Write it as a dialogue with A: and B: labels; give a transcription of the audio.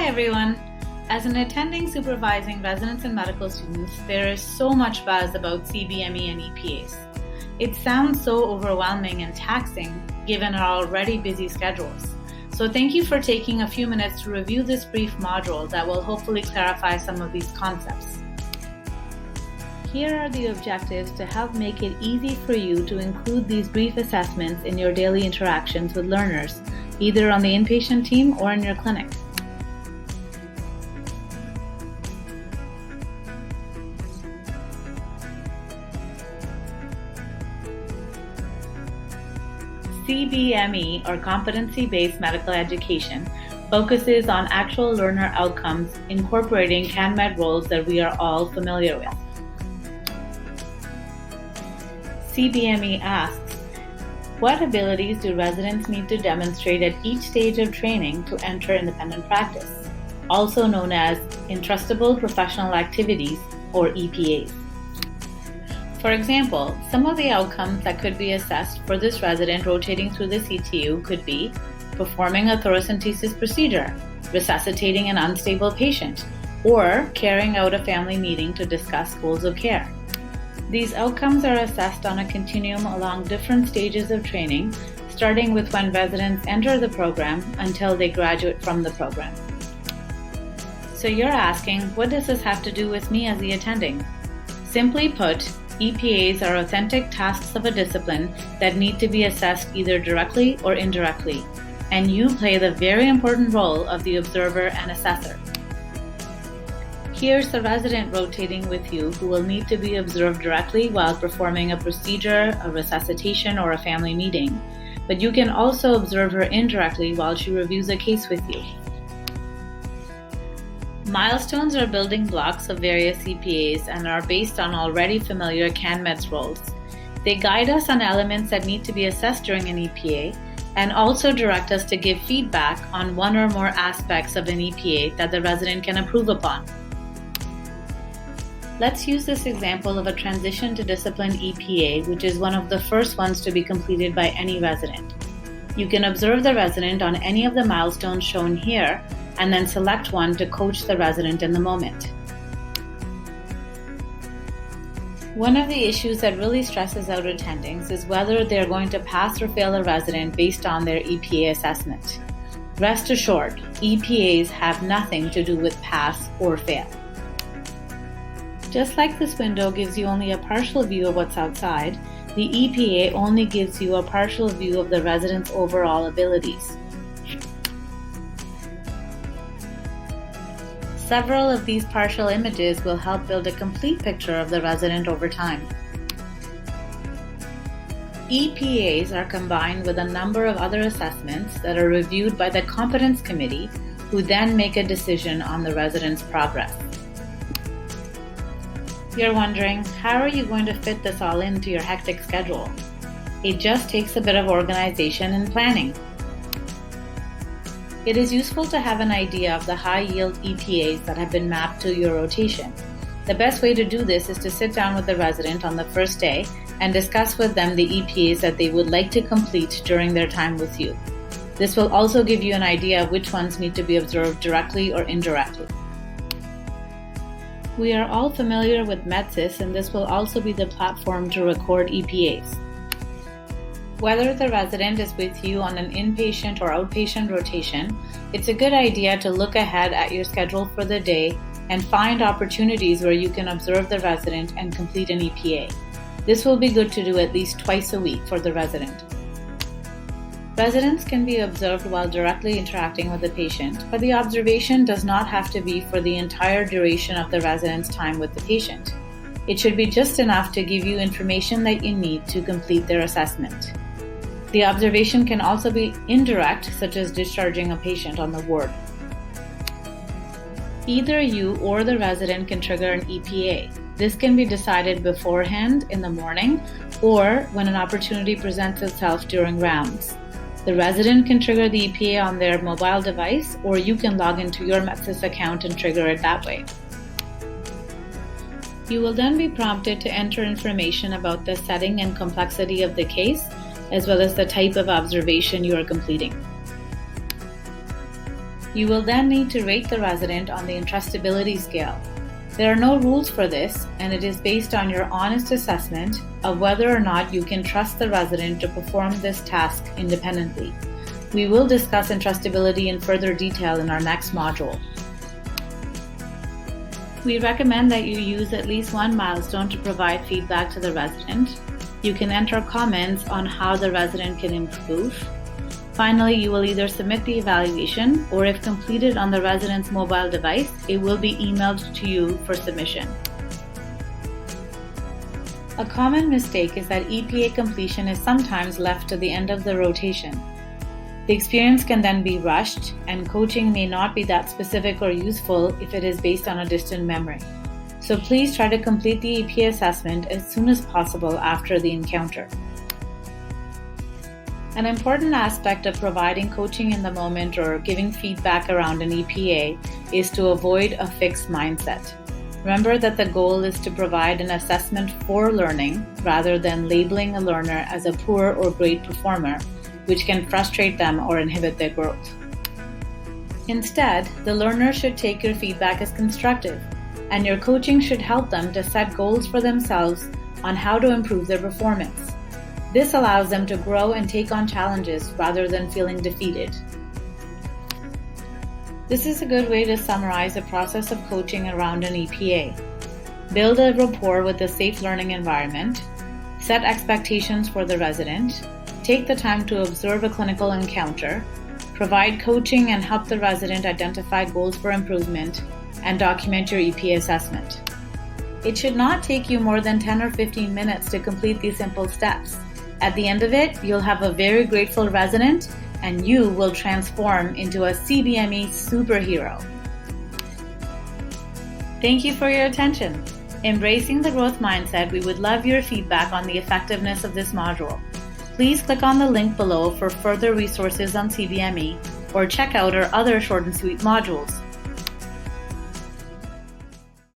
A: Hi everyone! As an attending supervising residents and medical students, there is so much buzz about CBME and EPAs. It sounds so overwhelming and taxing given our already busy schedules. So thank you for taking a few minutes to review this brief module that will hopefully clarify some of these concepts. Here are the objectives to help make it easy for you to include these brief assessments in your daily interactions with learners, either on the inpatient team or in your clinic. CBME, or Competency-Based Medical Education, focuses on actual learner outcomes incorporating CanMed roles that we are all familiar with. CBME asks, what abilities do residents need to demonstrate at each stage of training to enter independent practice, also known as Entrustable Professional Activities, or EPAs? For example, some of the outcomes that could be assessed for this resident rotating through the CTU could be performing a thoracentesis procedure, resuscitating an unstable patient, or carrying out a family meeting to discuss goals of care. These outcomes are assessed on a continuum along different stages of training, starting with when residents enter the program until they graduate from the program. So you're asking, what does this have to do with me as the attending? Simply put, EPAs are authentic tasks of a discipline that need to be assessed either directly or indirectly, and you play the very important role of the observer and assessor. Here's the resident rotating with you who will need to be observed directly while performing a procedure, a resuscitation, or a family meeting, but you can also observe her indirectly while she reviews a case with you. Milestones are building blocks of various EPAs and are based on already familiar CanMed's roles. They guide us on elements that need to be assessed during an EPA and also direct us to give feedback on one or more aspects of an EPA that the resident can improve upon. Let's use this example of a transition to discipline EPA, which is one of the first ones to be completed by any resident. You can observe the resident on any of the milestones shown here and then select one to coach the resident in the moment. One of the issues that really stresses out attendings is whether they're going to pass or fail a resident based on their EPA assessment. Rest assured, EPAs have nothing to do with pass or fail. Just like this window gives you only a partial view of what's outside, the EPA only gives you a partial view of the resident's overall abilities. Several of these partial images will help build a complete picture of the resident over time. EPAs are combined with a number of other assessments that are reviewed by the Competence Committee, who then make a decision on the resident's progress. You're wondering, how are you going to fit this all into your hectic schedule? It just takes a bit of organization and planning. It is useful to have an idea of the high-yield EPAs that have been mapped to your rotation. The best way to do this is to sit down with the resident on the first day and discuss with them the EPAs that they would like to complete during their time with you. This will also give you an idea of which ones need to be observed directly or indirectly. We are all familiar with MedSys, and this will also be the platform to record EPAs. Whether the resident is with you on an inpatient or outpatient rotation, it's a good idea to look ahead at your schedule for the day and find opportunities where you can observe the resident and complete an EPA. This will be good to do at least twice a week for the resident. Residents can be observed while directly interacting with the patient, but the observation does not have to be for the entire duration of the resident's time with the patient. It should be just enough to give you information that you need to complete their assessment. The observation can also be indirect, such as discharging a patient on the ward. Either you or the resident can trigger an EPA. This can be decided beforehand in the morning or when an opportunity presents itself during rounds. The resident can trigger the EPA on their mobile device, or you can log into your MedSys account and trigger it that way. You will then be prompted to enter information about the setting and complexity of the case, as well as the type of observation you are completing. You will then need to rate the resident on the entrustability scale. There are no rules for this, and it is based on your honest assessment of whether or not you can trust the resident to perform this task independently. We will discuss entrustability in further detail in our next module. We recommend that you use at least one milestone to provide feedback to the resident. You can enter comments on how the resident can improve. Finally, you will either submit the evaluation, or if completed on the resident's mobile device, it will be emailed to you for submission. A common mistake is that EPA completion is sometimes left to the end of the rotation. The experience can then be rushed, and coaching may not be that specific or useful if it is based on a distant memory. So please try to complete the EPA assessment as soon as possible after the encounter. An important aspect of providing coaching in the moment or giving feedback around an EPA is to avoid a fixed mindset. Remember that the goal is to provide an assessment for learning rather than labeling a learner as a poor or great performer, which can frustrate them or inhibit their growth. Instead, the learner should take your feedback as constructive, and your coaching should help them to set goals for themselves on how to improve their performance. This allows them to grow and take on challenges rather than feeling defeated. This is a good way to summarize the process of coaching around an EPA. Build a rapport with a safe learning environment, set expectations for the resident, take the time to observe a clinical encounter, provide coaching and help the resident identify goals for improvement, and document your EPA assessment. It should not take you more than 10 or 15 minutes to complete these simple steps. At the end of it, you'll have a very grateful resident, and you will transform into a CBME superhero. Thank you for your attention. Embracing the growth mindset, we would love your feedback on the effectiveness of this module. Please click on the link below for further resources on CBME, or check out our other short and sweet modules.